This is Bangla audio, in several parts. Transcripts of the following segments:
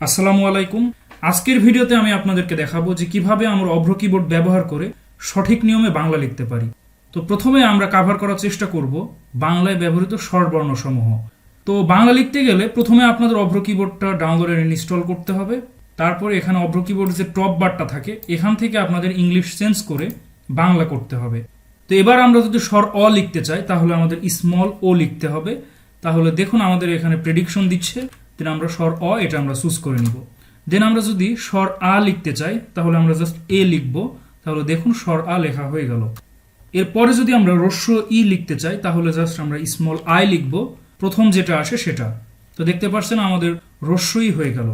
আসসালামু আলাইকুম। আজকের ভিডিওতে আমি আপনাদেরকে দেখাবো যে কিভাবে আমরা অভ্র কিবোর্ড ব্যবহার করে সঠিক নিয়মে বাংলা লিখতে পারি। তো প্রথমে আমরা কভার করার চেষ্টা করব বাংলায় ব্যবহৃত স্বরবর্ণ সমূহ। তো বাংলা লিখতে গেলে প্রথমে আপনাদের অভ্র কিবোর্ডটা ডাউনলোড এন্ড ইনস্টল করতে হবে। তারপরে এখানে অভ্র কিবোর্ড যে টপ বারটা থাকে এখান থেকে আপনাদের ইংলিশ চেঞ্জ করে বাংলা করতে হবে। তো এবার আমরা যদি স্বর অ লিখতে চাই তাহলে আমাদের স্মল ও লিখতে হবে। তাহলে দেখুন আমাদের এখানে প্রেডিকশন দিচ্ছে, দেন আমরা স্বর অ এটা আমরা চুজ করে নিব। দেন আমরা যদি স্বর আ লিখতে চাই তাহলে আমরা জাস্ট এ লিখব। তাহলে দেখুন স্বর আ লেখা হয়ে গেল। এরপরে যদি আমরা হ্রস্ব ই লিখতে চাই তাহলে জাস্ট আমরা স্মল আই লিখব, প্রথম যেটা আসে সেটা। তো দেখতে পাচ্ছেন আমাদের হ্রস্ব ই হয়ে গেল।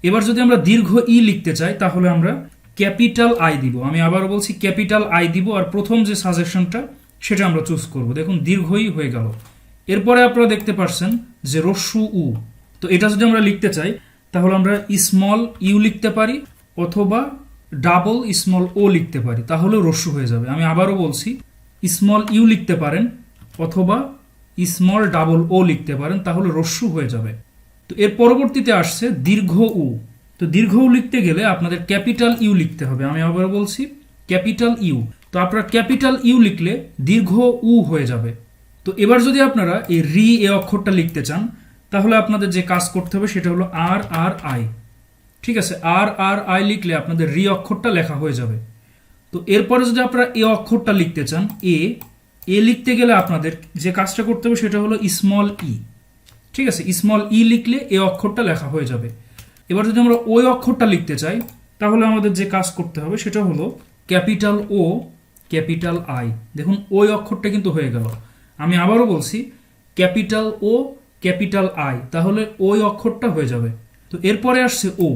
এবার যদি আমরা দীর্ঘ ই লিখতে চাই তাহলে আমরা ক্যাপিটাল আই দিব। আমি আবারও বলছি ক্যাপিটাল আই দিব, আর প্রথম যে সাজেশনটা সেটা আমরা চুজ করব। দেখুন দীর্ঘ ই হয়ে গেল। এরপরে আপনারা দেখতে পাচ্ছেন যে হ্রস্ব উ। তো এটা যদি আমরা লিখতে চাই তাহলে আমরা স্মল ইউ লিখতে পারি অথবা ডাবল স্মল ও লিখতে পারি, তাহলে হ্রস্ব হয়ে যাবে। আমি আবারও বলছি স্মল ইউ লিখতে পারেন অথবা স্মল ডাবল ও লিখতে পারেন, তাহলে হ্রস্ব হয়ে যাবে। তো এর পরবর্তীতে আসছে দীর্ঘ উ। তো দীর্ঘ উ লিখতে গেলে আপনাদের ক্যাপিটাল ইউ লিখতে হবে। আমি আবারও বলছি ক্যাপিটাল ইউ। তো আপনারা ক্যাপিটাল ইউ লিখলে দীর্ঘ উ হয়ে যাবে। তো এবার যদি আপনারা এই রি এ অক্ষরটা লিখতে চান তাহলে আপনাদের যে কাজ করতে হবে সেটা হলো আর আর আই। ঠিক আছে, আর আর আই লিখলে আপনাদের রি অক্ষরটা লেখা হয়ে যাবে। তো এরপরে যদি আপনারা এ অক্ষরটা লিখতে চান এ এ লিখতে গেলে আপনাদের যে কাজটা করতে হবে সেটা হলো স্মল ই। ঠিক আছে, স্মল ই লিখলে এ অক্ষরটা লেখা হয়ে যাবে। এবার যদি আমরা ওই অক্ষরটা লিখতে চাই তাহলে আমাদের যে কাজ করতে হবে সেটা হলো ক্যাপিটাল ও ক্যাপিটাল আই। দেখুন ওই অক্ষরটা কিন্তু হয়ে গেল। আমি আবারও বলছি ক্যাপিটাল ও ক্যাপিটাল আই, তাহলে ওই অক্ষরটা হয়ে যাবে। তো এরপরে আসছে ও।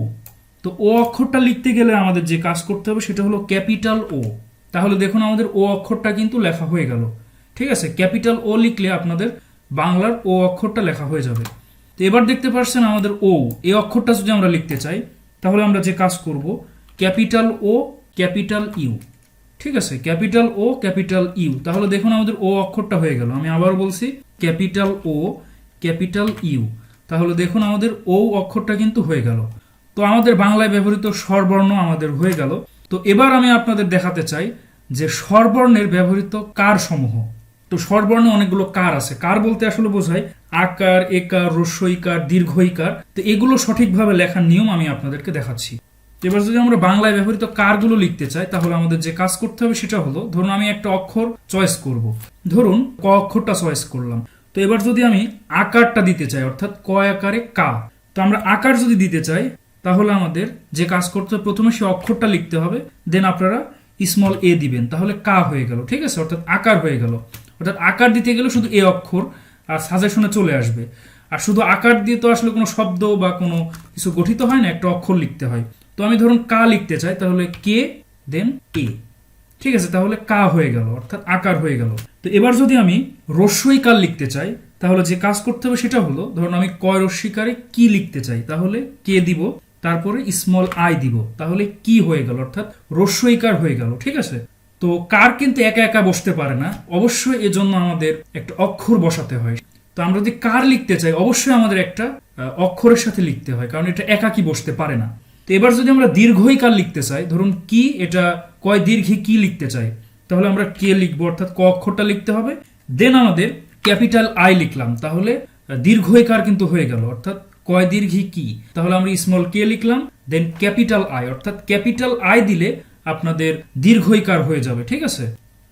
তো ও অক্ষরটা লিখতে গেলে আমাদের যে কাজ করতে হবে সেটা হলো ক্যাপিটাল ও। তাহলে দেখুন আমাদের ও অক্ষরটা কিন্তু লেখা হয়ে গেল। ঠিক আছে, ক্যাপিটাল ও লিখলে আপনাদের বাংলার ও অক্ষরটা লেখা হয়ে যাবে। তো এবার দেখতে পাচ্ছেন আমাদের ও এই অক্ষরটা যদি আমরা লিখতে চাই তাহলে আমরা যে কাজ করব ক্যাপিটাল ও ক্যাপিটাল ইউ। ঠিক আছে, ক্যাপিটাল ও ক্যাপিটাল ইউ, তাহলে দেখুন আমাদের ও অক্ষরটা হয়ে গেল। আমি আবার বলছি ক্যাপিটাল ও ক্যাপিটাল ইউ, তাহলে দেখুন আমাদের ও অক্ষরটা কিন্তু হয়ে গেল। তো আমাদের বাংলায় ব্যবহৃত স্বরবর্ণ আমাদের হয়ে গেল। তো এবার আমি আপনাদের দেখাতে চাই যে স্বরবর্ণের ব্যবহৃত কার সমূহ। তো স্বরবর্ণে অনেকগুলো কার আছে। কার বলতে আসলে বোঝায় আকার, একার, হ্রস্বইকার, দীর্ঘইকার। তো এগুলো সঠিকভাবে লেখার নিয়ম আমি আপনাদেরকে দেখাচ্ছি। এবার যদি আমরা বাংলায় ব্যবহৃত কারগুলো লিখতে চাই তাহলে আমাদের যে কাজ করতে হবে সেটা হলো, ধরুন আমি একটা অক্ষর চয়েস করব। ধরুন ক অক্ষরটা চয়েস করলাম। তো এবার যদি আমি আকারটা দিতে চাই অর্থাৎ ক আকারে কা, তো আমরা আকার যদি দিতে চাই তাহলে আমাদের যে কাজ করতে হবে প্রথমে সে অক্ষরটা লিখতে হবে, দেন আপনারা স্মল এ দিবেন, তাহলে কা হয়ে গেল। ঠিক আছে, অর্থাৎ আকার হয়ে গেল। অর্থাৎ আকার দিতে গেলে শুধু এ অক্ষর আর সাজেশনে চলে আসবে। আর শুধু আকার দিয়ে তো আসলে কোনো শব্দ বা কোনো কিছু গঠিত হয় না, একটা অক্ষর লিখতে হয়। তো আমি ধরুন কা লিখতে চাই তাহলে কে দেন এ। ঠিক আছে, তাহলে কা হয়ে গেল অর্থাৎ আকার হয়ে গেল। তো এবার যদি আমি রস্বইকার লিখতে চাই তাহলে যে কাজ করতে হবে সেটা হলো, ধরুন আমি কয় রস্বইকারে কি লিখতে চাই তাহলে কে দিব, তারপরে স্মল আই দিব, তাহলে কি হয়ে গেল অর্থাৎ রস্বইকার হয়ে গেল। ঠিক আছে, তো কার কিন্তু একা একা বসতে পারে না, অবশ্যই এজন্য আমাদের একটা অক্ষর বসাতে হয়। তো আমরা যদি কার লিখতে চাই অবশ্যই আমাদের একটা অক্ষরের সাথে লিখতে হয়, কারণ এটা একাকি বসতে পারে না। তো এবার যদি আমরা দীর্ঘইকার লিখতে চাই, ধরুন কি এটা কয় দীর্ঘে কি লিখতে চাই তাহলে আমরা কে লিখবো, অর্থাৎ ক অক্ষরটা লিখতে হবে। দেন আমাদের ক্যাপিটাল আই লিখলাম, তাহলে দীর্ঘইকার কিন্তু হয়ে গেল অর্থাৎ কয় দীর্ঘি কি, তাহলে আমরা স্মল কে লিখলাম, দেন ক্যাপিটাল আই, অর্থাৎ ক্যাপিটাল আই দিলে আপনাদের দীর্ঘইকার হয়ে যাবে। ঠিক আছে,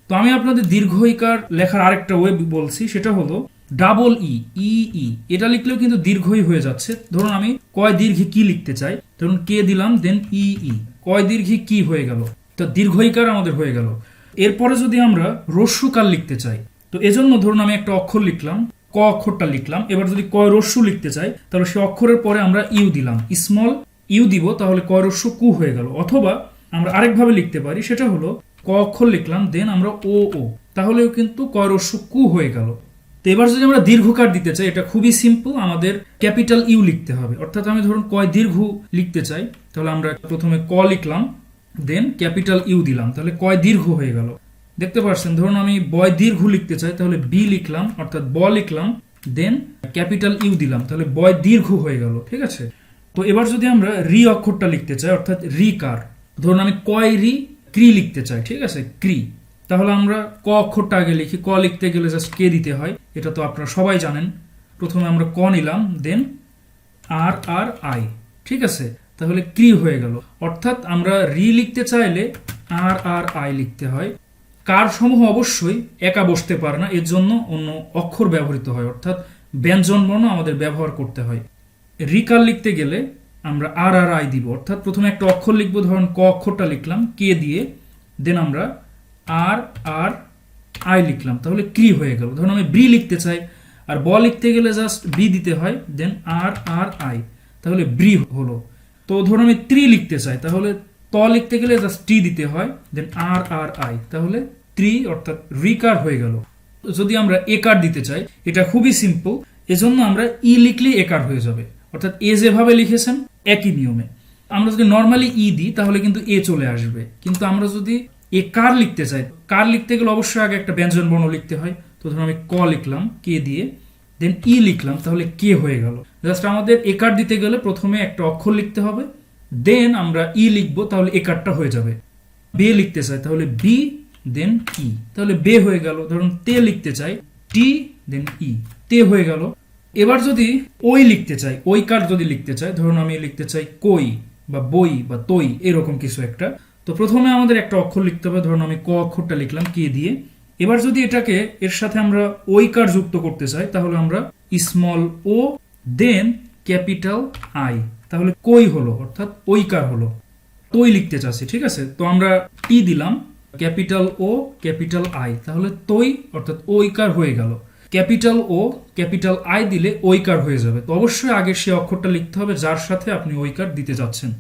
তো আমি আপনাদের দীর্ঘইকার লেখার আরেকটা ওয়ে বলছি, সেটা হলো ডাবল ই ই ই, এটা লিখলেও কিন্তু দীর্ঘই হয়ে যাচ্ছে। ধরুন আমি কয় দীর্ঘি কি লিখতে চাই, ধরুন কে দিলাম, দেন ই ই, কয় দীর্ঘি কি হয়ে গেল, তো দীর্ঘইকার আমাদের হয়ে গেল। এরপরে যদি আমরা হ্রস্বকার লিখতে চাই, তো এজন্য ধরুন আমি একটা অক্ষর লিখলাম, ক অক্ষরটা লিখলাম। এবার যদি কয় হ্রস্ব লিখতে চাই তাহলে সে অক্ষরের পরে আমরা ইউ দিলাম, স্মল ইউ দিব, তাহলে কয় হ্রস্ব কু হয়ে গেল। অথবা আমরা আরেকভাবে লিখতে পারি, সেটা হলো ক অক্ষর লিখলাম, দেন আমরা ও ও, তাহলেও কিন্তু কয় হ্রস্ব কু হয়ে গেল। তো এবার যদি আমরা দীর্ঘকার দিতে চাই এটা খুবই সিম্পল, আমাদের ক্যাপিটাল ইউ লিখতে হবে। অর্থাৎ আমি ধরুন কয় দীর্ঘ লিখতে চাই তাহলে আমরা প্রথমে ক লিখলাম, দেন ক্যাপিটাল ইউ দিলাম, তাহলে কয় দীর্ঘ হয়ে গেল। দেখতে পাচ্ছেন, ধরুন আমি বয় দীর্ঘ লিখতে চাই তাহলে বি লিখলাম, অর্থাৎ ব লিখলাম, দেন ক্যাপিটাল ইউ দিলাম, তাহলে বয় দীর্ঘ হয়ে গেল। ঠিক আছে, তো এবার যদি আমরা রি অক্ষরটা লিখতে চাই, অর্থাৎ রিকার, ধরুন আমি কয় রি ক্রি লিখতে চাই, ঠিক আছে, ক্রি, তাহলে আমরা ক অক্ষরটা আগে লিখি। ক লিখতে গেলে জাস্ট কে দিতে হয়, এটা তো আপনারা সবাই জানেন। প্রথমে আমরা ক নিলাম, দেন আর আর আই, ঠিক আছে, তাহলে ক্রি হয়ে গেল। অর্থাৎ আমরা রি লিখতে চাইলে আর আর আই লিখতে হয়। কার সমূহ অবশ্যই একা বসতে পারে না, এর জন্য অন্য অক্ষর ব্যবহৃত হয়, অর্থাৎ ব্যঞ্জন বর্ণ আমাদের ব্যবহার করতে হয়। রিকার লিখতে গেলে আমরা আর আর আই দিব, অর্থাৎ প্রথমে একটা অক্ষর লিখবো, ধরুন ক অক্ষরটা লিখলাম কে দিয়ে, দেন আমরা আর আর আই লিখলাম, তাহলে ক্রি হয়ে গেল। ধরুন আমি ব্রি লিখতে চাই, আর ব লিখতে গেলে জাস্ট বি দিতে হয়, দেন আর আর আই, তাহলে ব্রি হলো। তো ধরুন আমি ত্রি লিখতে চাই, তাহলে ত লিখতে গেলে জাস্ট টি দিতে হয়, দেন আর আর আই, তাহলে ত্রি, অর্থাৎ রিকার হয়ে গেল। যদি আমরা একার দিতে চাই, এটা খুবই সিম্পল, এজন্য আমরা ই লিখলেই একার হয়ে যাবে, অর্থাৎ এ যেভাবে লিখেছেন একই নিয়মে। আমরা যদি নর্মালি ই দিই তাহলে কিন্তু এ চলে আসবে, কিন্তু আমরা যদি এ কার লিখতে চাই, কার লিখতে গেলে অবশ্যই আগে একটা ব্যঞ্জন বর্ণ লিখতে হয়। তো ধরুন আমি ক লিখলাম কে দিয়ে, দেন ই লিখলাম, তাহলে কে হয়ে গেল। জাস্ট আমাদের একার দিতে গেলে প্রথমে একটা অক্ষর লিখতে হবে, দেন আমরা ই লিখবো, তাহলে একারটা হয়ে যাবে। বে লিখতে চাই, তাহলে বি দেন ই, তাহলে বে হয়ে গেল। ধরুন তে লিখতে চাই, টি দেন ই, তে হয়ে গেল। এবার যদি ওই লিখতে চাই, ওই কার যদি লিখতে চাই, ধরুন আমি লিখতে চাই কই বা বই বা তৈ, এরকম কিছু একটা, তো প্রথমে আমাদের একটা অক্ষর লিখতে হবে। ধরুন আমি ক অক্ষরটা লিখলাম কে দিয়ে। এবার যদি এটাকে এর সাথে আমরা ওই কার যুক্ত করতে চাই, তাহলে আমরা small O then capital I, তাহলে কই হলো, অর্থাৎ ওই কার হলো। তৈ লিখতে চাচ্ছি, ঠিক আছে, তো আমরা টি দিলাম, ক্যাপিটাল ও ক্যাপিটাল আই, তাহলে তৈ, অর্থাৎ ওই কার হয়ে গেল। ক্যাপিটাল ও ক্যাপিটাল আই দিলে ওইকার হয়ে যাবে। তো অবশ্যই আগে সে অক্ষরটা লিখতে হবে যার সাথে আপনি ওইকার দিতে যাচ্ছেন।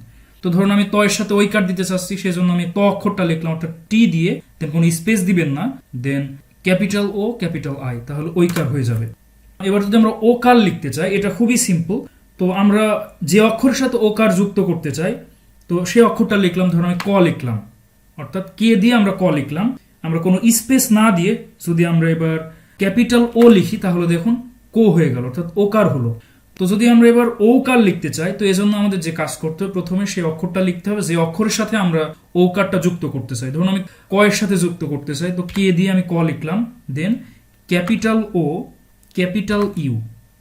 তো ধরুন আমি তয়ের সাথে ওইকার দিতে চাচ্ছি, সেজন্য আমি ত অক্ষরটা লিখলাম, অর্থাৎ টি দিয়ে, দেন কোনো স্পেস দিবেন না, দেন ক্যাপিটাল ও ক্যাপিটাল আই, তাহলে ওইকার হয়ে যাবে। এবার যদি আমরা ও কার লিখতে চাই, এটা খুবই সিম্পল। তো আমরা যে অক্ষরের সাথে ও কার যুক্ত করতে চাই, তো সেই অক্ষরটা লিখলাম। ধরুন আমি ক লিখলাম, অর্থাৎ কে দিয়ে আমরা ক লিখলাম। আমরা কোনো স্পেস না দিয়ে যদি আমরা এবার ক্যাপিটাল ও লিখি, তাহলে দেখুন কো হয়ে গেল, অর্থাৎ ওকার হলো। তো যদি আমরা এবার ওকার লিখতে চাই, তো এজন্য আমাদের যে কাজ করতে হবে, প্রথমে সেই অক্ষরটা লিখতে হবে যে অক্ষরের সাথে আমরা ওকারটা যুক্ত করতে চাই। ধরুন আমি ক এর সাথে যুক্ত করতে চাই, তো কে দিয়ে আমি ক লিখলাম, দেন ক্যাপিটাল ও ক্যাপিটাল ইউ,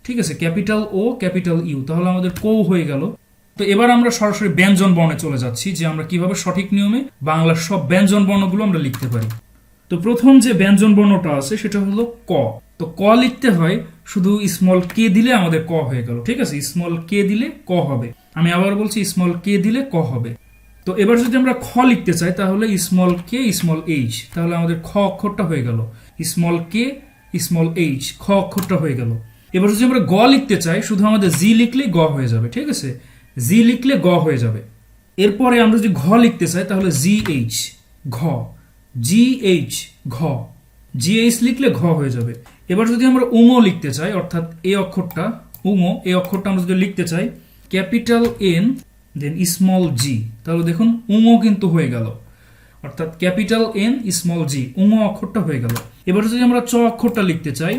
ঠিক আছে, ক্যাপিটাল ও ক্যাপিটাল ইউ, তাহলে আমাদের কো হয়ে গেল। তো এবার আমরা সরাসরি ব্যঞ্জন বর্ণে চলে যাচ্ছি, যে আমরা কিভাবে সঠিক নিয়মে বাংলার সব ব্যঞ্জন বর্ণগুলো আমরা লিখতে পারি। তো প্রথম যে ব্যঞ্জন বর্ণটা আছে সেটা হলো ক। তো ক লিখতে হয়, শুধু স্মল কে দিলে আমাদের ক হয়ে গেল, ঠিক আছে, স্মল কে দিলে ক হবে। আমি আবার বলছি, স্মল কে দিলে ক হবে। তো এবার যদি আমরা খ লিখতে চাই, তাহলে স্মল কে স্মল এইচ, তাহলে আমাদের খ অক্ষরটা হয়ে গেল। স্মল কে স্মল এইচ, খ অক্ষরটা হয়ে গেল। এবার যদি আমরা গ লিখতে চাই, শুধু আমাদের জি লিখলে গ হয়ে যাবে, ঠিক আছে, জি লিখলে গ হয়ে যাবে। এরপরে আমরা যদি ঘ লিখতে চাই, তাহলে জি এইচ, ঘ, জি এইচ, ঘ, জি এইচ লিখলে ঘ হয়ে যাবে। এবার যদি আমরা উঙো লিখতে চাই, অর্থাৎ এই অক্ষরটা উঙো, এই অক্ষরটা আমরা যদি লিখতে চাই, ক্যাপিটাল এন দেন স্মল জি, তাহলে দেখুন উঙো কিন্তু হয়ে গেল, অর্থাৎ ক্যাপিটাল এন স্মল জি, উঙো অক্ষরটা হয়ে গেল। এবার যদি আমরা চ অক্ষরটা লিখতে চাই,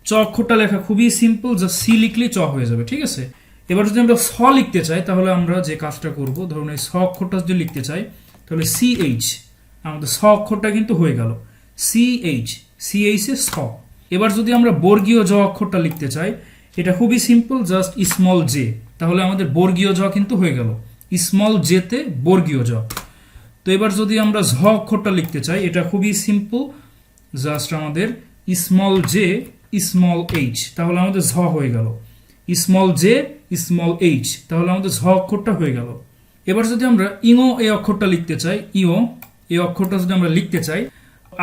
চ অক্ষরটা লেখা খুবই সিম্পল, যা সি লিখলেই চ হয়ে যাবে, ঠিক আছে। এবার যদি আমরা স লিখতে চাই, তাহলে আমরা যে কাজটা করব, ধরুন এই স অক্ষরটা যদি লিখতে চাই, তাহলে সি এইচ, আমাদের স অক্ষরটা কিন্তু হয়ে গেল, C H, C H A স। এবার যদি আমরা বর্গীয় জ অক্ষরটা লিখতে চাই, এটা খুবই সিম্পল, জাস্ট স্মল জে, তাহলে আমাদের বর্গীয় জ কিন্তু হয়ে গেল, স্মল জেতে বর্গীয় জ। তো এবার যদি আমরা ঝ অক্ষরটা লিখতে চাই, এটা খুবই সিম্পল, জাস্ট আমাদের স্মল জে স্মল এইচ, তাহলে আমাদের ঝ হয়ে গেল, স্মল জে স্মল এইচ, তাহলে আমাদের ঝ অক্ষরটা হয়ে গেল। এবার যদি আমরা ইঙো এই অক্ষরটা লিখতে চাই, ইও এই অক্ষরটা যদি আমরা লিখতে চাই,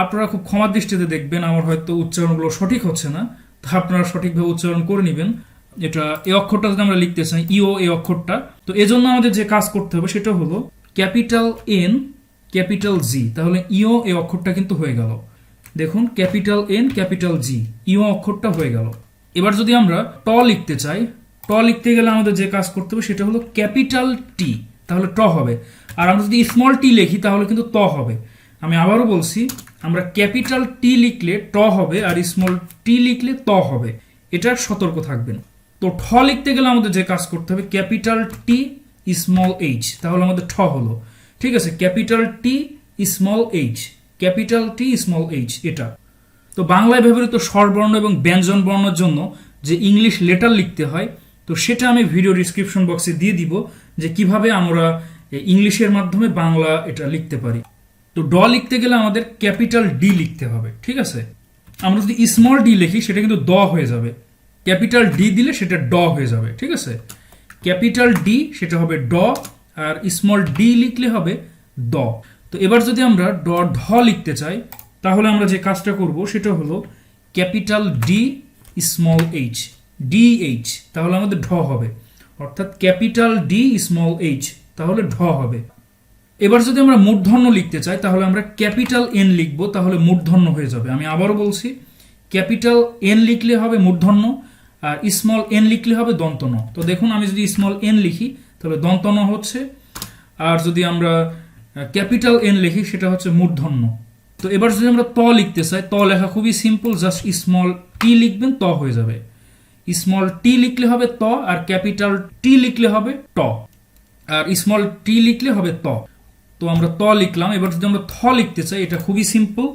আপনারা খুব ক্ষমার দৃষ্টিতে দেখবেন, আমার হয়তো উচ্চারণগুলো সঠিক হচ্ছে না, তা আপনারা সঠিকভাবে উচ্চারণ করে নেবেন। এটা এই অক্ষরটা যদি আমরা লিখতে চাই, ইও এই অক্ষরটা, তো এজন্য আমাদের যে কাজ করতে হবে সেটা হলো ক্যাপিটাল এন ক্যাপিটাল জি, তাহলে ইও এই অক্ষরটা কিন্তু হয়ে গেল। দেখুন ক্যাপিটাল এন ক্যাপিটাল জি, ইও অক্ষরটা হয়ে গেল। এবার যদি আমরা ট লিখতে চাই, ট লিখতে গেলে আমাদের যে কাজ করতে হবে সেটা হলো ক্যাপিটাল টি, তাহলে ট হবে। আর আমরা যদি স্মল টি লিখি, তাহলে কিন্তু ত হবে। আমি আবারও বলছি, আমরা ক্যাপিটাল টি লিখলে ট হবে, আর স্মল টি লিখলে ত হবে, এটার সতর্ক থাকবেন। তো ঠ লিখতে গেলে আমাদের যে কাজ করতে হবে ক্যাপিটাল টি স্মল এইচ, তাহলে আমাদের ঠ হলো। ঠিক আছে, capital T small H, capital T small H এটা। তো বাংলায় ব্যবহৃত স্বরবর্ণ এবং ব্যঞ্জন বর্ণের জন্য যে ইংলিশ লেটার লিখতে হয়, তো সেটা আমি ভিডিও ডিসক্রিপশন বক্সে দিয়ে দিব যে কিভাবে আমরা ইংলিশের মাধ্যমে বাংলা এটা লিখতে পারি। তো ড লিখতে গেলে আমাদের ক্যাপিটাল ডি লিখতে হবে। ঠিক আছে, আমরা যদি স্মল ডি লিখি সেটা কিন্তু দ হয়ে যাবে, ক্যাপিটাল ডি দিলে সেটা ড হয়ে যাবে। ঠিক আছে, ক্যাপিটাল ডি সেটা হবে ড, আর স্মল ডি লিখলে হবে দ। তো এবার যদি আমরা ঢ লিখতে চাই তাহলে আমরা যে কাজটা করব সেটা হলো capital D small H, D H, তাহলে আমাদের ঢ হবে, অর্থাৎ ক্যাপিটাল ডি স্মল এইচ, তাহলে ঢ হবে। এবার যদি আমরা মূর্ধন্য লিখতে চাই তাহলে আমরা ক্যাপিটাল এন লিখবো, তাহলে মূর্ধন্য হয়ে যাবে। আমি আবারও বলছি, ক্যাপিটাল এন লিখলে হবে মূর্ধন্য, আর স্মল এন লিখলে হবে দন্তন। তো দেখুন, আমি যদি স্মল এন লিখি তাহলে দন্তন হচ্ছে, আর যদি আমরা ক্যাপিটাল এন লিখি সেটা হচ্ছে মূর্ধন্য। তো এবার যদি আমরা ত লিখতে চাই, ত লেখা খুবই সিম্পল, জাস্ট স্মল টি লিখবেন, ত হয়ে যাবে। স্মল টি লিখলে হবে ত, আর ক্যাপিটাল টি লিখলে হবে ট, আর স্মল টি লিখলে হবে ত। তো আমরা ত লিখলাম। এবার যদি আমরা থ লিখতে চাই, এটা খুবই সিম্পল,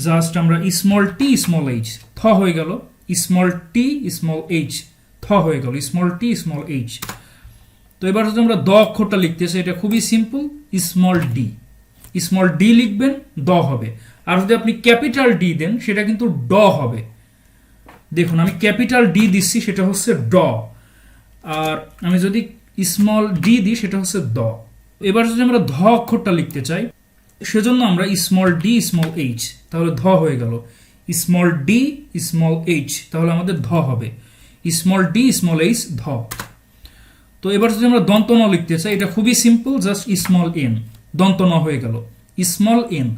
জাস্ট আমরা স্মল টি স্মল এইচ, থ হয়ে গেল, স্মল টি স্মল এইচ, থ হয়ে গেল, স্মল টি স্মল এইচ। তো এবার যদি আমরা দ অক্ষরটা লিখতে চাই, এটা খুবই simple, small D, small D লিখবেন, দ হবে। আর যদি আপনি ক্যাপিটাল ডি দেন সেটা কিন্তু ড হবে। দেখুন, আমি ক্যাপিটাল ডি দিচ্ছি, সেটা হচ্ছে ড, আর আমি যদি স্মল ডি দিই সেটা হচ্ছে দ। এবার যদি আমরা ধ অক্ষরটা লিখতে চাই, সেজন্য আমরা স্মল ডি স্মল এইচ, তাহলে ধ হয়ে গেল, স্মল ডি স্মল এইচ, তাহলে আমাদের ধ হবে, স্মল ডি স্মল এইচ, ধ। তো এবার যদি আমরা দন্ত ন লিখতে চাই, এটা খুবই সিম্পল, জাস্ট স্মল এন, দন্ত ন হয়ে গেল, স্মল এন।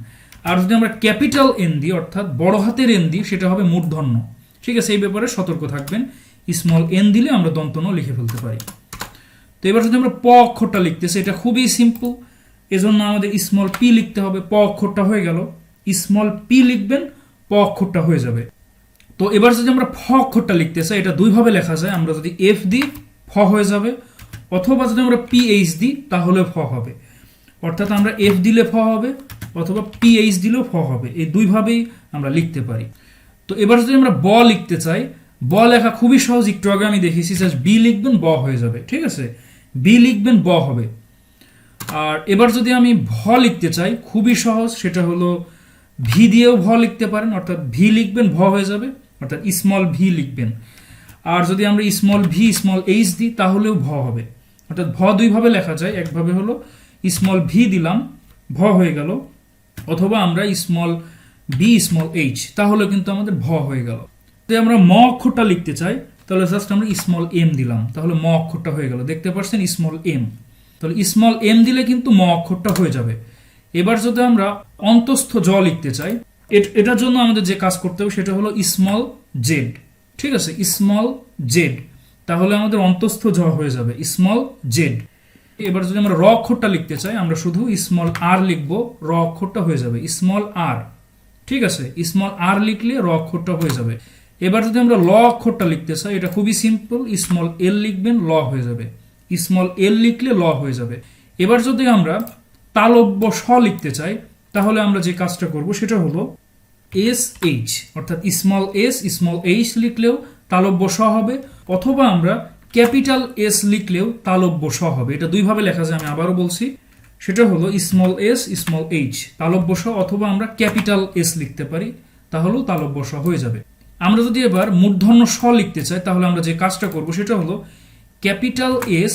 আর যদি আমরা ক্যাপিটাল এন দিই, অর্থাৎ বড় হাতের এন দিই, সেটা হবে মূর্ধন্য। ঠিক আছে, এই ব্যাপারে সতর্ক থাকবেন, স্মল এন দিলে আমরা দন্ত ন লিখে ফেলতে পারি। তো এবার যদি আমরা প অক্ষরটা লিখতেছি, এটা খুবই সিম্পল, এজন্য আমাদের স্মল পি লিখতে হবে, প অক্ষরটা হয়ে গেল, স্মল পি লিখবেন, প অক্ষরটা হয়ে যাবে। তো এবার যদি আমরা ফ অক্ষরটা লিখতে চাই, এটা দুইভাবে লেখা যায়, আমরা যদি এফ দিই ফ হয়ে যাবে, অথবা যদি আমরা পি এইচ দিই তাহলে ফ হবে, অর্থাৎ আমরা এফ দিলে ফ হবে অথবা পি এইচ দিলেও ফ হবে, এই দুইভাবেই আমরা লিখতে পারি। তো এবার যদি আমরা ব লিখতে চাই, ব লেখা খুবই সহজ, একটু আগে আমি দেখিয়েছি, জাস্ট বি লিখবেন, ব হয়ে যাবে। ঠিক আছে, বি লিখবেন, ব হবে। আর এবার যদি আমি ভ লিখতে চাই, খুবই সহজ, সেটা হলো ভি দিয়েও ভ লিখতে পারেন, অর্থাৎ ভি লিখবেন, ভ হয়ে যাবে, অর্থাৎ স্মল ভি লিখবেন। আর যদি আমরা স্মল ভি স্মল এইচ দিই তাহলেও ভ হবে, অর্থাৎ ভ দুইভাবে লেখা যায়, একভাবে হলো স্মল ভি দিলাম, ভ হয়ে গেল, অথবা আমরা স্মল বি স্মল এইচ, তাহলে কিন্তু আমাদের ভ হয়ে গেল। যদি আমরা ম অক্ষরটা লিখতে চাই তাহলে জাস্ট আমরা স্মল এম দিলাম, তাহলে ম অক্ষরটা হয়ে গেল, দেখতে পাচ্ছেন স্মল এম, তাহলে স্মল এম দিলে কিন্তু ম অক্ষরটা হয়ে যাবে। এবার যদি আমরা অন্তস্থ জ লিখতে চাই, এটার জন্য আমাদের যে কাজ করতে হবে সেটা হলো স্মল জেড। ঠিক আছে, স্মল জেড, তাহলে আমাদের অন্তস্থ জ হয়ে যাবে, স্মল জেড। এবার যদি আমরা র অক্ষরটা লিখতে চাই, আমরা শুধু স্মল আর লিখবো, র অক্ষরটা হয়ে যাবে, স্মল আর। ঠিক আছে, স্মল আর লিখলে র অক্ষরটা হয়ে যাবে। এবার যদি আমরা ল অক্ষরটা লিখতে চাই, এটা খুবই সিম্পল, স্মল এল লিখবেন, ল হয়ে যাবে, স্মল এল লিখলে ল হয়ে যাবে। এবার যদি আমরা তালব্য স লিখতে চাই তাহলে আমরা যে কাজটা করব সেটা হলো এস এইচ, অর্থাৎ স্মল এস স্মল এইচ লিখলেও তালব্য স হবে, অথবা আমরা ক্যাপিটাল এস লিখলেও তালব্য স হবে। এটা দুইভাবে লেখা যায়, আমি আবারও বলছি, সেটা হলো স্মল এস স্মল এইচ তালব্য স, অথবা আমরা ক্যাপিটাল এস লিখতে পারি, তাহলেও তালব্য স হয়ে যাবে। আমরা যদি এবার মূর্ধন্য স লিখতে চাই তাহলে আমরা যে কাজটা করব সেটা হলো ক্যাপিটাল এস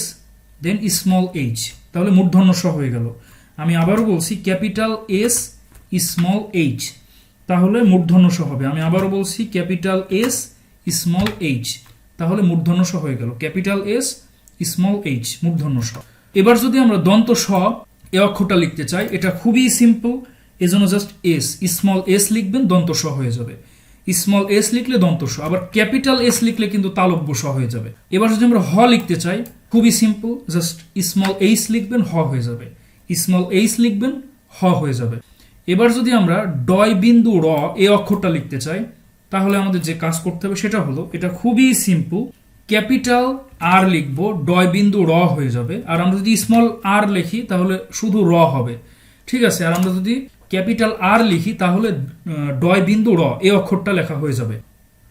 দেন স্মল এইচ, তাহলে মূর্ধন্য স হয়ে গেল। আমি আবারও বলছি, ক্যাপিটাল এস স্মল এইচ, তাহলে মূর্ধন্য স হবে। আমি আবারও বলছি, ক্যাপিটাল এস স্মল এইচ, তাহলে মূর্ধন্য স হয়ে গেল, ক্যাপিটাল এস স্মল এইচ, মূর্ধন্য স। এবার যদি আমরা দন্ত স এ অক্ষরটা লিখতে চাই, এটা খুবই সিম্পল, এজন্য জাস্ট এস, স্মল এস লিখবেন, দন্ত স হয়ে যাবে, স্মল এস লিখলে দন্ত স, আবার ক্যাপিটাল এস লিখলে কিন্তু তালব্য স হয়ে যাবে। এবার যদি আমরা হ লিখতে চাই, খুবই সিম্পল, জাস্ট স্মল এইচ লিখবেন, হ হয়ে যাবে, স্মল এইচ লিখবেন, হ হয়ে যাবে। এবার যদি আমরা ডয় বিন্দু র এ অক্ষরটা লিখতে চাই তাহলে আমাদের যে কাজ করতে হবে সেটা হলো, এটা খুবই সিম্পল, ক্যাপিটাল আর লিখবো, ডয় বিন্দু র হয়ে যাবে। আর আমরা যদি স্মল আর লিখি তাহলে শুধু র হবে, ঠিক আছে। আর আমরা যদি ক্যাপিটাল আর লিখি তাহলে ডয় বিন্দু র এই অক্ষরটা লেখা হয়ে যাবে।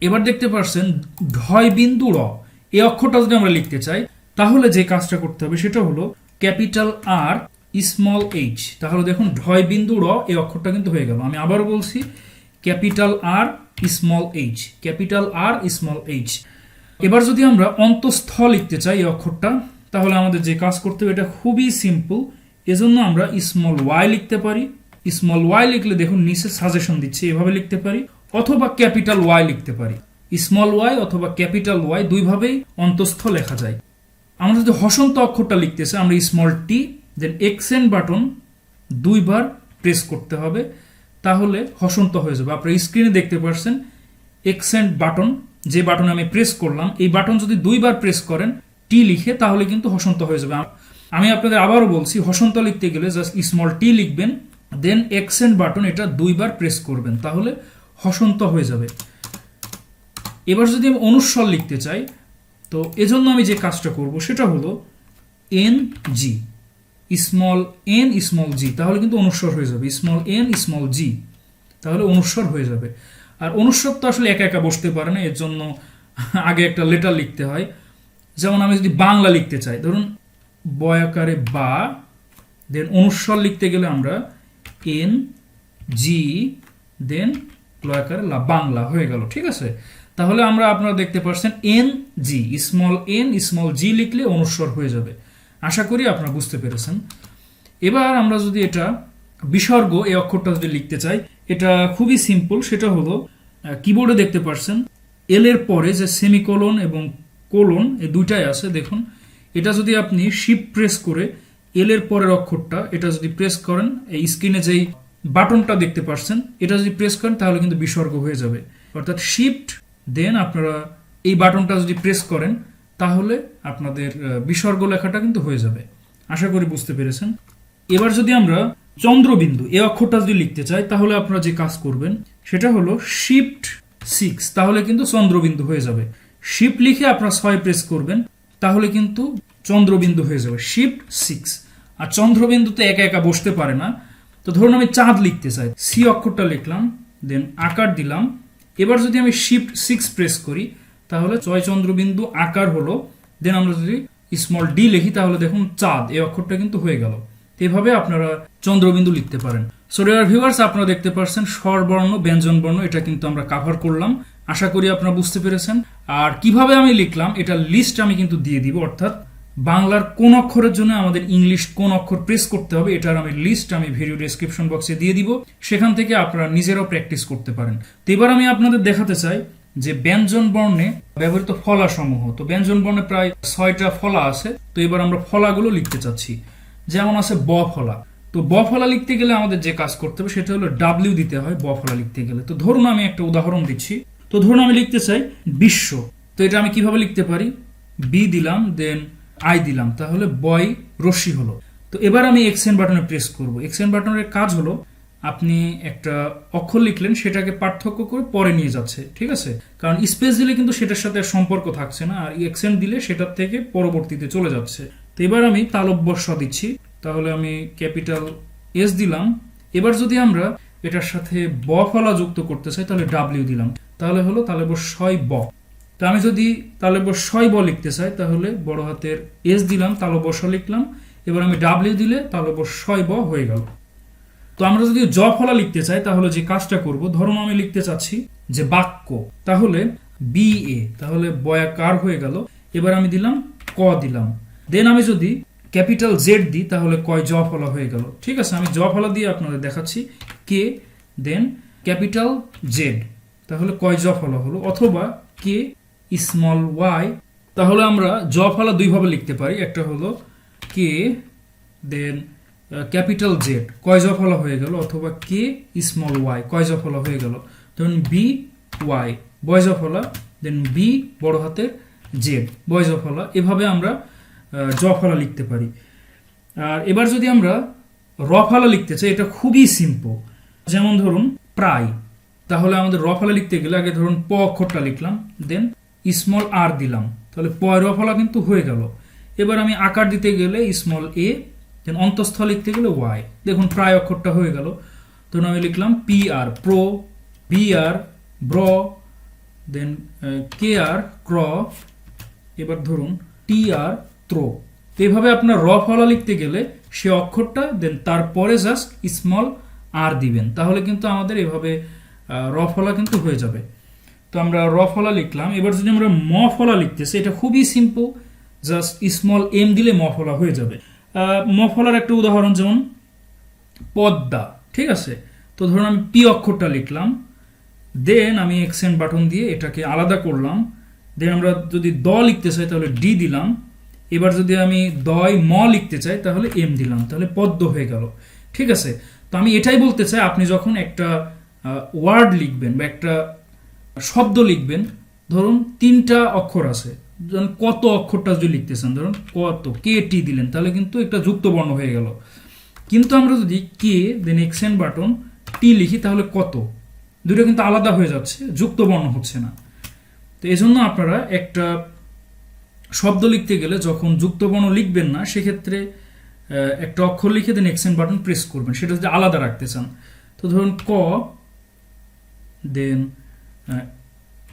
এবার দেখতে পাচ্ছেন ঢয় বিন্দু র এই অক্ষরটা যদি আমরা লিখতে চাই তাহলে যে কাজটা করতে হবে সেটা হলো ক্যাপিটাল আর স্মল এইচ। তাহলে দেখুন ঢয় বিন্দু র এই অক্ষরটা কিন্তু হয়ে গেল। আমি আবারও বলছি ক্যাপিটাল আর স্মল এইচ, ক্যাপিটাল আর স্মল এইচ। এবার যদি আমরা অন্তঃস্থ লিখতে চাই এই অক্ষরটা তাহলে আমাদের যে কাজ করতে হবে এটা খুবই সিম্পল। এজন্য আমরা স্মল ওয়াই লিখতে পারি। স্মল ওয়াই লিখলে দেখুন নিচে সাজেশন দিচ্ছে, এভাবে লিখতে পারি, অথবা ক্যাপিটাল ওয়াই লিখতে পারি। স্মল ওয়াই অথবা ক্যাপিটাল ওয়াই দুইভাবেই অন্তঃস্থ লেখা যায়। আমরা যদি হসন্ত অক্ষরটা লিখতে চাই আমরা স্মল টি দেন এক্সেন্ট বাটন দুইবার প্রেস করতে হবে, তাহলে হসন্ত হয়ে যাবে। আপনারা স্ক্রিনে দেখতে পাচ্ছেন এক্সেন্ট বাটন, যে বাটনে আমি প্রেস করলাম এই বাটন যদি দুইবার প্রেস করেন টি লিখে তাহলে কিন্তু হসন্ত হয়ে যাবে। আমি আপনাদের আবারও বলছি হসন্ত লিখতে গেলে জাস্ট স্মল টি লিখবেন, দেন এক্সেন্ট বাটন এটা দুইবার প্রেস করবেন, তাহলে হসন্ত হয়ে যাবে। এবার যদি আমি অনুস্বর লিখতে চাই তো এজন্য আমি যে কাজটা করব সেটা হলো N G, small N small জি, তাহলে কিন্তু অনুস্বর হয়ে যাবে। স্মল এন স্মল জি, তাহলে অনুস্বর হয়ে যাবে। আর অনুস্বর তো আসলে একা একা বসতে পারে না, এর জন্য আগে একটা লেটার লিখতে হয়। যেমন আমি যদি বাংলা লিখতে চাই, ধরুন বয়াকারে বা, দেন অনুস্বর লিখতে গেলে আমরা এন জি দেন লয়াকারে লা, বাংলা হয়ে গেল, ঠিক আছে। তাহলে আপনারা দেখতে পাচ্ছেন N G, small N small জি লিখলে অনুস্বর হয়ে যাবে। আশা করি আপনারা বুঝতে পেরেছেন। এবার আমরা যদি এটা বিসর্গ এই অক্ষরটা যদি লিখতে চাই এটা খুবই সিম্পল। সেটা হলো কিবোর্ডে দেখতে পাচ্ছেন এল এর পরে যে সেমিকোলন এবং কোলন এই দুইটাই আছে, দেখুন এটা যদি আপনি শিফট প্রেস করে এল এর পরের অক্ষরটা এটা যদি প্রেস করেন, এই স্ক্রিনে যেই বাটনটা দেখতে পাচ্ছেন এটা যদি প্রেস করেন তাহলে কিন্তু বিসর্গ হয়ে যাবে। অর্থাৎ শিফট দেন আপনারা এই বাটনটা যদি প্রেস করেন তাহলে আপনাদের বিসর্গ লেখাটা কিন্তু হয়ে যাবে। আশা করি বুঝতে পেরেছেন। এবার যদি আমরা চন্দ্রবিন্দু এই অক্ষরটা যদি লিখতে চাই তাহলে আপনারা যে কাজ করবেন সেটা হলো শিফট 6, তাহলে কিন্তু চন্দ্রবিন্দু হয়ে যাবে। শিফট লিখে আপনারা 6 প্রেস করবেন তাহলে কিন্তু চন্দ্রবিন্দু হয়ে যাবে, শিফট 6। আর চন্দ্রবিন্দুতে একা একা বসতে পারে না। তো ধরুন আমি চাঁদ লিখতে চাই, সি অক্ষরটা লিখলাম, দেন আকার দিলাম। এবার যদি আমি শিফট 6 প্রেস করি তাহলে 6 চন্দ্রবিন্দু আকার হলো। দেন আমরা যদি স্মল ডি লিখি তাহলে দেখুন চাঁদ এই অক্ষরটা কিন্তু হয়ে গেল। এভাবে আপনারা চন্দ্রবিন্দু লিখতে পারেন। সো ডিয়ার ভিউয়ার্স, আপনারা দেখতে পাচ্ছেন স্বরবর্ণ ব্যঞ্জন বর্ণ এটা কিন্তু আমরা কভার করলাম। আশা করি আপনারা বুঝতে পেরেছেন। আর কিভাবে আমি লিখলাম এটা লিস্ট আমি কিন্তু দিয়ে দিব, অর্থাৎ বাংলার কোন অক্ষরের জন্য আমাদের ইংলিশ কোন অক্ষর প্রেস করতে হবে এটার আমি লিস্ট আমি ভিডিও ডেসক্রিপশন বক্সে দিয়ে দিব, সেখান থেকে আপনারা নিজেরাও প্র্যাকটিস করতে পারেন। তো এবার আমি আপনাদের দেখাতে চাই যে ব্যঞ্জন বর্ণে ব্যবহৃত ফলা সমূহ। তো ব্যঞ্জন বর্ণে প্রায় 6টা ফলা আছে। তো এবার আমরা ফলাগুলো লিখতে চাচ্ছি। যেমন আছে ব ফলা। তো ব ফলা লিখতে গেলে আমাদের যে কাজ করতে হবে সেটা হলো ডাব্লিউ দিতে হয় ব ফলা লিখতে গেলে। তো ধরুন আমি একটা উদাহরণ দিচ্ছি। তো ধরুন আমি লিখতে চাই বিশ্ব। তো এটা আমি কিভাবে লিখতে পারি, বি দিলাম দেন আই দিলাম, তাহলে বয় রশ্মি হলো। তো এবার আমি এক্সেন্ট বাটনে প্রেস করব। এক্সেন্ট বাটনের কাজ হলো আপনি একটা অক্ষর লিখলেন সেটাকে পার্থক্য করে পরে নিয়ে যাচ্ছে, ঠিক আছে। কারণ স্পেস দিলে কিন্তু সেটার সাথে সম্পর্ক থাকছে না, আর এক্সেন্ট দিলে সেটার থেকে পরবর্তীতে চলে যাচ্ছে। তো এবার আমি তালব্য স দিচ্ছি, তাহলে আমি ক্যাপিটাল এস দিলাম। এবার যদি আমরা এটার সাথে ব ফলা যুক্ত করতে চাই তাহলে ডাব্লিউ দিলাম, তাহলে হলো তালব্য সয় ব। তো আমি যদি তালব্য সয় ব লিখতে চাই তাহলে বড় হাতের এস দিলাম, তালব্য স লিখলাম। এবার আমি ডাব্লিউ দিলে তালব্য সয় ব হয়ে গেল। তো আমরা যদি জ ফলা লিখতে চাই তাহলে যে কাজটা করব, ধরুন আমি লিখতে চাচ্ছি যে বাক্য, তাহলে বি এ, তাহলে বয়াকার হয়ে গেল। এবার আমি দিলাম ক দিলাম। দেন আমি যদি ক্যাপিটাল জেড দিই তাহলে কয় জ ফলা হয়ে গেল, ঠিক আছে। আমি জ ফলা দিয়ে আপনাদের দেখাচ্ছি, কে দেন ক্যাপিটাল জেড, তাহলে কয় জ ফলা হলো। অথবা কে স্মল ওয়াই, তাহলে আমরা জ ফলা দুইভাবে লিখতে পারি। একটা হলো কে দেন ক্যাপিটাল জেড কয় জ ফলা হয়ে গেল, অথবা কে স্মল ওয়াই কয় জ ফলা হয়ে গেল। ধরুন বি ওয়াই বয় জ ফলা, দেন বি বড় হাতের জেড বয় জ ফলা। এভাবে আমরা জ ফলা লিখতে পারি। আর এবার যদি আমরা র ফলা লিখতে চাই এটা খুবই সিম্পল। যেমন ধরুন প্রায়, তাহলে আমাদের র ফলা লিখতে গেলে আগে ধরুন প অক্ষরটা লিখলাম, দেন স্মল আর দিলাম, তাহলে পয় র ফলা কিন্তু হয়ে গেল। এবার আমি আকার দিতে গেলে স্মল এ, দেন অন্তঃস্থ লিখতে গেলে ওয়াই। দেখুন প্রায় অক্ষরটা হয়ে গেল। ধরুন আমি লিখলাম পি আর প্রো, বি আর ব্র, দেন কে আর ক্র, এবার ধরুন টি আর ত্রো। এভাবে আপনার র ফলা লিখতে গেলে সে অক্ষরটা দেন তারপরে জাস্ট স্মল আর দিবেন, তাহলে কিন্তু আমাদের এভাবে র ফলা কিন্তু হয়ে যাবে। তো আমরা র ফলা লিখলাম। এবার যদি আমরা ম ফলা লিখতেছি, এটা খুবই সিম্পল, জাস্ট স্মল এম দিলে ম ফলা হয়ে যাবে। ম ফলার একটা উদাহরণ যেমন পদ্মা, ঠিক আছে। তো ধরুন আমি পি অক্ষরটা লিখলাম, দেন আমি এক্সেন্ট বাটন দিয়ে এটাকে আলাদা করলাম, দেন আমরা যদি দ লিখতে চাই তাহলে ডি দিলাম। এবার যদি আমি দয় ম লিখতে চাই তাহলে এম দিলাম, তাহলে পদ্ম হয়ে গেল, ঠিক আছে। তো আমি এটাই বলতে চাই, আপনি যখন একটা ওয়ার্ড লিখবেন বা একটা শব্দ লিখবেন, ধরুন 3টা অক্ষর আছে, ধরুন কত অক্ষরটা যদি লিখতেছেন, ধরুন কত, কে টি দিলেন, তাহলে কিন্তু একটা যুক্ত বর্ণ হয়ে গেল। কিন্তু আমরা যদি কে দেন এক্সেন্ট বাটন টি লিখি তাহলে কত, দুটো কিন্তু আলাদা হয়ে যাচ্ছে, যুক্ত বর্ণ হচ্ছে না। তো এই জন্য আপনারা একটা শব্দ লিখতে গেলে যখন যুক্ত বর্ণ লিখবেন না, সেক্ষেত্রে একটা অক্ষর লিখে দেন এক্সেন্ট বাটন প্রেস করবেন, সেটা যদি আলাদা রাখতে চান। তো ধরুন ক, দেন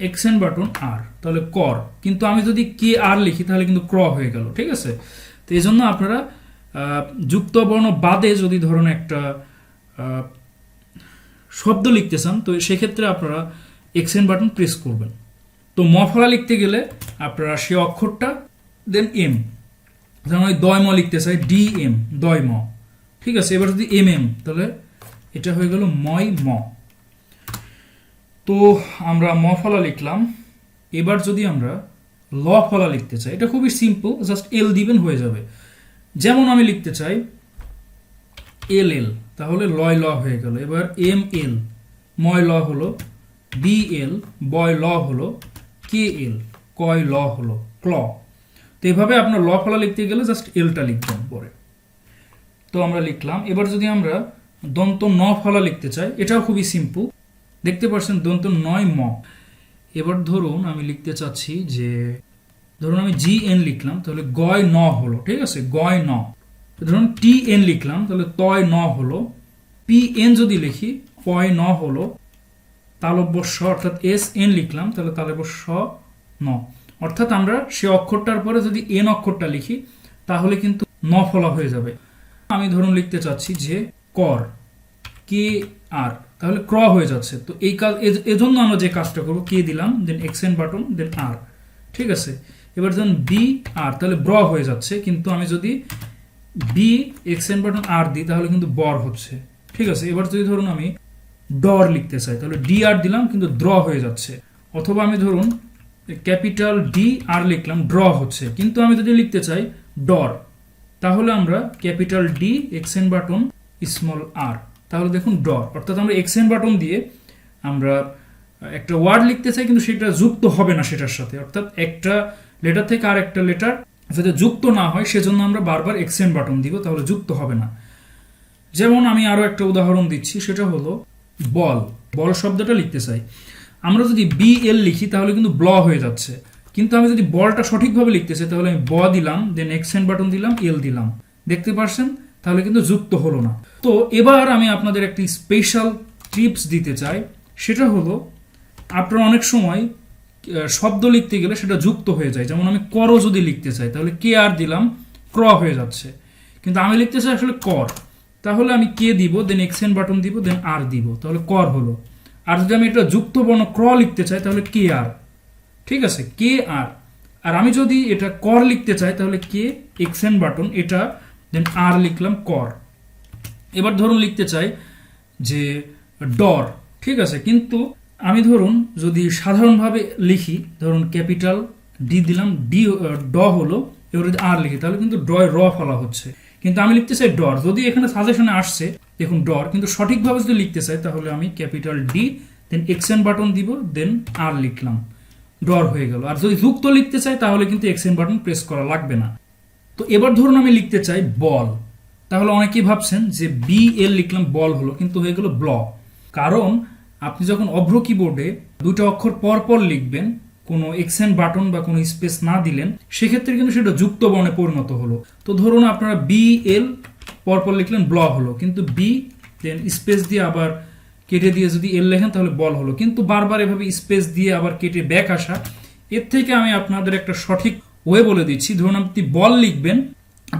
এক্সেন্ট বাটন আর, তাহলে কর। কিন্তু আমি যদি কে আর লিখি তাহলে কিন্তু ক্র হয়ে গেল, ঠিক আছে। তো এই জন্য আপনারা যুক্ত বর্ণ বাদে যদি ধরুন একটা শব্দ লিখতে চান, তো সেক্ষেত্রে আপনারা এক্সেন্ট বাটন প্রেস করবেন। তো ম ফলা লিখতে গেলে আপনারা সে অক্ষরটা দেন এম, যেমন আমি দয় ম লিখতে চাই, ডি এম, দয় ম, ঠিক আছে। এবার যদি এম এম, তাহলে এটা হয়ে গেল ময় ম। তো আমরা ম ফলা লিখলাম। এবার যদি আমরা ল ফলা লিখতে চাই, এটা খুবই সিম্পল, জাস্ট এল দিবেন হয়ে যাবে। যেমন আমি লিখতে চাই এল এল, তাহলে লয় ল হয়ে গেল। এবার এম এল, ময় ল হলো, বি এল, বয় ল হলো, কে এল, কয় ল হলো, ক্ল। তো এভাবে আপনার ল ফলা লিখতে গেলে জাস্ট এলটা লিখবেন পরে। তো আমরা লিখলাম। এবার যদি আমরা দন্ত ন ফলা লিখতে চাই, এটাও খুবই সিম্পল, দেখতে পাচ্ছেন দন্ত নয় ম। এবার ধরুন আমি লিখতে চাচ্ছি যে, ধরুন আমি জি এন লিখলাম, তাহলে গয় ন হলো, ঠিক আছে, গয় ন। ধরুন টি এন লিখলাম, তাহলে তয় ন হলো। পি এন যদি লিখি, পয় ন হলো। তালব্য স অর্থাৎ এস এন লিখলাম, তাহলে তালব্য স ন। অর্থাৎ আমরা সে অক্ষরটার পরে যদি এন অক্ষরটা লিখি তাহলে কিন্তু ন ফলা হয়ে যাবে। আমি ধরুন লিখতে চাচ্ছি যে কর, কে আর, তাহলে ক্র হয়ে যাচ্ছে। তো এই কাজ, এজন্য আমরা যে কাজটা করবো, কে দিলাম, দেন এক্সেন্ট বাটন, দেন আর, ঠিক আছে। এবার ধরুন বি আর, তাহলে ব্র হয়ে যাচ্ছে। কিন্তু আমি যদি বি এক্সেন্ট বাটন আর দিই তাহলে কিন্তু বর হচ্ছে, ঠিক আছে। এবার যদি ধরুন আমি ডর লিখতে চাই, তাহলে ডি আর দিলাম কিন্তু দ্র হয়ে যাচ্ছে। অথবা আমি ধরুন ক্যাপিটাল ডি আর লিখলাম, ড্র হচ্ছে। কিন্তু আমি যদি লিখতে চাই ডর, তাহলে আমরা capital D accent button small R, তাহলে দেখুন ডর। অর্থাৎ আমরা এক্সেন্ট বাটন দিয়ে আমরা একটা ওয়ার্ড লিখতে চাই, কিন্তু সেটা যুক্ত হবে না সেটার সাথে। অর্থাৎ একটা লেটার থেকে আর একটা লেটার যাতে যুক্ত না হয়, সেজন্য আমরা বারবার এক্সেন্ট বাটন দিব, তাহলে যুক্ত হবে না। যেমন আমি আরো একটা উদাহরণ দিচ্ছি, সেটা হলো বল। বল শব্দটা লিখতে চাই, আমরা যদি বি এল লিখি তাহলে কিন্তু ব্ল হয়ে যাচ্ছে। কিন্তু আমি যদি বলটা সঠিকভাবে লিখতে চাই তাহলে আমি ব দিলাম, দেন এক্সেন্ট বাটন দিলাম, এল দিলাম, দেখতে পারছেন, তাহলে কিন্তু যুক্ত হলো না। তো এবার আমি আপনাদের একটি স্পেশাল টিপস দিতে চাই, সেটা হলো আপনারা অনেক সময় শব্দ লিখতে গেলে সেটা যুক্ত হয়ে যায়। যেমন আমি করো যদি লিখতে চাই তাহলে কে আর দিলাম, ক্র হয়ে যাচ্ছে। কিন্তু আমি লিখতে চাই আসলে কর, তাহলে আমি কে দিব, দেন এক্সেন্ট বাটন দিব, দেন আর দিব, তাহলে কর হলো। আর যদি আমি এটা যুক্ত বর্ণ ক্র লিখতে চাই তাহলে কে আর, ঠিক আছে, কে আর। আর আমি যদি এটা কর লিখতে চাই তাহলে কে এক্সেন্ট বাটন এটা, দেন আর লিখলাম, কর। এবার ধরুন লিখতে চাই যে ডর, ঠিক আছে। কিন্তু আমি ধরুন যদি সাধারণভাবে লিখি, ধরুন ক্যাপিটাল ডি দিলাম, ডি ড হলো। এবার যদি আর লিখি তাহলে কিন্তু ডয় র ফলা হচ্ছে। কিন্তু আমি লিখতে চাই ডর, যদি এখানে সাজেশনে আসছে দেখুন ডর, কিন্তু সঠিকভাবে যদি লিখতে চাই তাহলে আমি ক্যাপিটাল ডি, দেন এক্সেন্ট বাটন দিব, দেন আর লিখলাম, ডর হয়ে গেল। আর যদি যুক্ত লিখতে চাই তাহলে কিন্তু এক্সেন্ট বাটন প্রেস করা লাগবে না। তো এবার ধরুন আমি লিখতে চাই বল, তাহলে অনেকেই ভাবছেন যে বি এল লিখলাম, বল হলো, কিন্তু হয়ে গেল ব্ল। কারণ আপনি যখন অভ্র কিবোর্ডে দুটো অক্ষর পর পর লিখবেন, কোনো এক্সেন্ট বাটন বা কোনো স্পেস না দিলেন, সেক্ষেত্রে কিন্তু সেটা যুক্ত বর্ণে পরিণত হলো। তো ধরুন আপনারা বি এল পরপর লিখলেন ব্ল হলো, কিন্তু বি দেন স্পেস দিয়ে আবার কেটে দিয়ে যদি এল লেখেন তাহলে বল হলো। কিন্তু বারবার এভাবে স্পেস দিয়ে আবার কেটে ব্যাক আসা, এর থেকে আমি আপনাদের একটা সঠিক ওয়ে বলে দিচ্ছি। ধরুন আপনি বল লিখবেন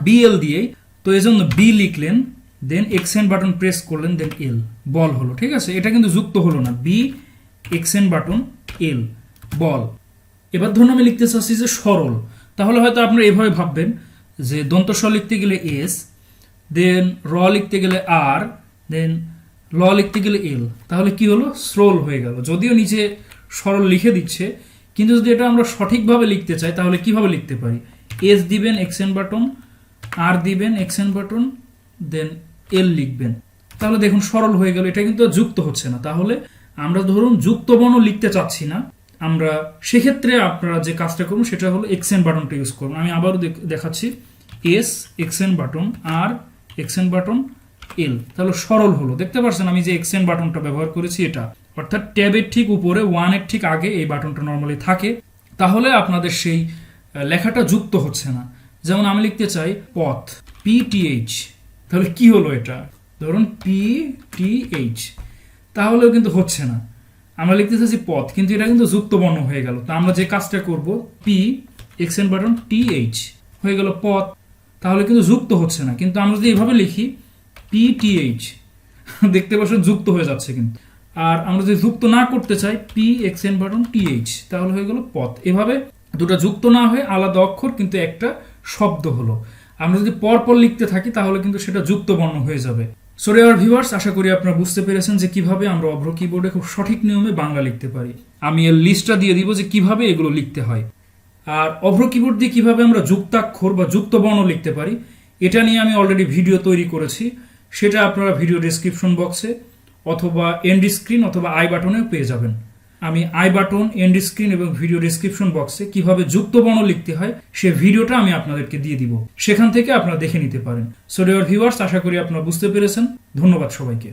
বিএল দিয়েই, তো এই জন্য বি লিখলেন, দেন এক্সেন্ট বাটন প্রেস করলেন, দেন এল, বল হলো। ঠিক আছে, এটা কিন্তু যুক্ত হলো না। বি এক্সেন্ট বাটন এল, বল। এবার ধরুন আমি লিখতে চাচ্ছি যে সরল, তাহলে হয়তো আপনারা এভাবে ভাববেন যে দন্ত স লিখতে গেলে এস, দেন র লিখতে গেলে আর, দেন ল লিখতে গেলে এল, তাহলে কি হলো, স্রোল হয়ে গেল। যদিও নিচে সরল লিখে দিচ্ছে, কিন্তু যদি এটা আমরা সঠিকভাবে লিখতে চাই তাহলে কিভাবে লিখতে পারি, এস দিবেন এক্সেন্ট বাটন, আর দিবেন এক্সেন্ট বাটন, দেন এল লিখবেন, তাহলে দেখুন সরল হয়ে গেল। এটা কিন্তু যুক্ত হচ্ছে না। তাহলে আমরা ধরুন যুক্ত বর্ণ লিখতে চাচ্ছি না, আমরা সেক্ষেত্রে আপনারা যে কাজটা করুন সেটা হলো এক্সেন্ট বাটনটা ইউজ করুন। আমি আবারও দেখাচ্ছি, এস এক্সেন্ট বাটন, আর এক্সেন্ট বাটন, এল, তাহলে সরল হলো। দেখতে পাচ্ছেন আমি যে এক্সেন্ট বাটনটা ব্যবহার করেছি এটা, অর্থাৎ ট্যাবের ঠিক উপরে ওয়ানের ঠিক আগে এই বাটনটা নর্মালি থাকে, তাহলে আপনাদের সেই লেখাটা যুক্ত হচ্ছে না। যেমন আমি লিখতে চাই পথ, পিটিএইচ, তাহলে কি হলো এটা, ধরুন পিটিএইচ, তাহলেও কিন্তু হচ্ছে না। আমরা লিখতে চাচ্ছি পথ, কিন্তু এটা কিন্তু যুক্ত বর্ণ হয়ে গেল। তো আমরা যে কাজটা করব, পি এক্সেন্ট বাটন টিএইচ হয়ে গেল পথ, তাহলে কিন্তু যুক্ত হচ্ছে না। কিন্তু আমরা যদি এইভাবে লিখি পিটিএইচ, দেখতে পাচ্ছেন যুক্ত হয়ে যাচ্ছে কিন্তু। আর আমরা যদি যুক্ত না করতে চাই, পি এক্সেন্ট বাটন টিএইচ, তাহলে হয়ে গেল পথ। এভাবে দুটো যুক্ত না হয়ে আলাদা অক্ষর কিন্তু একটা শব্দ হলো। আমরা যদি পরপর লিখতে থাকি তাহলে কিন্তু সেটা যুক্ত বর্ণ হয়ে যাবে। সো ডিয়ার ভিউয়ার্স, আশা করি আপনারা বুঝতে পেরেছেন যে কিভাবে আমরা অভ্র কিবোর্ডে খুব সঠিক নিয়মে বাংলা লিখতে পারি। আমি এর লিস্টটা দিয়ে দিব যে কিভাবে এগুলো লিখতে হয়। আর অভ্র কিবোর্ড দিয়ে কিভাবে আমরা যুক্তাক্ষর বা যুক্ত বর্ণ লিখতে পারি, এটা নিয়ে আমি অলরেডি ভিডিও তৈরি করেছি। সেটা আপনারা ভিডিও ডেসক্রিপশন বক্সে অথবা এন্ড স্ক্রিন অথবা আই বাটনেও পেয়ে যাবেন। আমি আই বাটন, এন্ড স্ক্রিন এবং ভিডিও ডেসক্রিপশন বক্সে কিভাবে যুক্ত বর্ণ লিখতে হয় সে ভিডিওটা আমি আপনাদেরকে দিয়ে দিব, সেখান থেকে আপনারা দেখে নিতে পারেন। সো ডিয়ার ভিউয়ার্স, আশা করি আপনারা বুঝতে পেরেছেন। ধন্যবাদ সবাইকে।